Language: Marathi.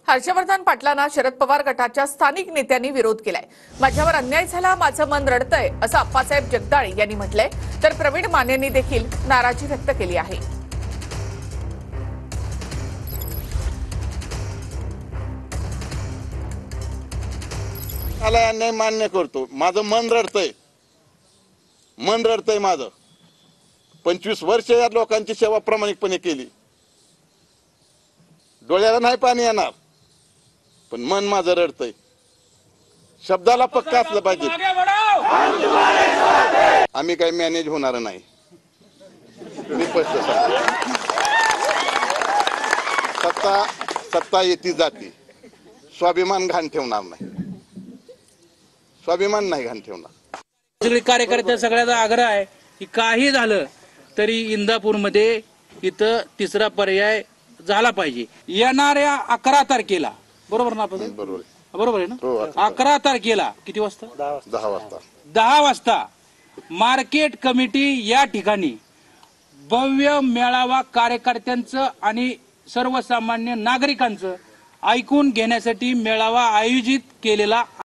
हर्षवर्धन पाटलांना शरद पवार गटाच्या स्थानिक नेत्यांनी विरोध केलाय। माझ्यावर अन्याय झाला, माझं मन रडतंय असं अप्पासाहेब जगदाळे यांनी म्हटलंय, तर प्रवीण मानेंनी देखील नाराजी व्यक्त केली आहे। मला अन्याय मान्य करतो, माझं मन रडतंय माझं। 25 वर्ष या लोकांची सेवा प्रामाणिकपणे केली, डोळ्याला नाही पाणी येणार, पण मन माझं रडतंय। शब्दाला पक्का असलं पाहिजे। आम्ही काही मॅनेज होणार नाही, मी स्पष्ट सांगतो। सत्ता येती जाती, स्वाभिमान घाण ठेवणार नाही, स्वाभिमान नाही घाण ठेवणार। सगळे कार्यकर्ते सगळ्याचा आग्रह आहे की काही झालं तरी इंदापूरमध्ये इथं तिसरा पर्याय झाला पाहिजे। येणाऱ्या 11 तारखेला, बरोबर ना आपण? बरोबर आहे ना? 11 तारखेला किती वाजता? 10 वाजता 10 वाजता मार्केट कमिटी या ठिकाणी भव्य मेळावा कार्यकर्त्यांचं आणि सर्वसामान्य नागरिकांचं ऐकून घेण्यासाठी मेळावा आयोजित केलेला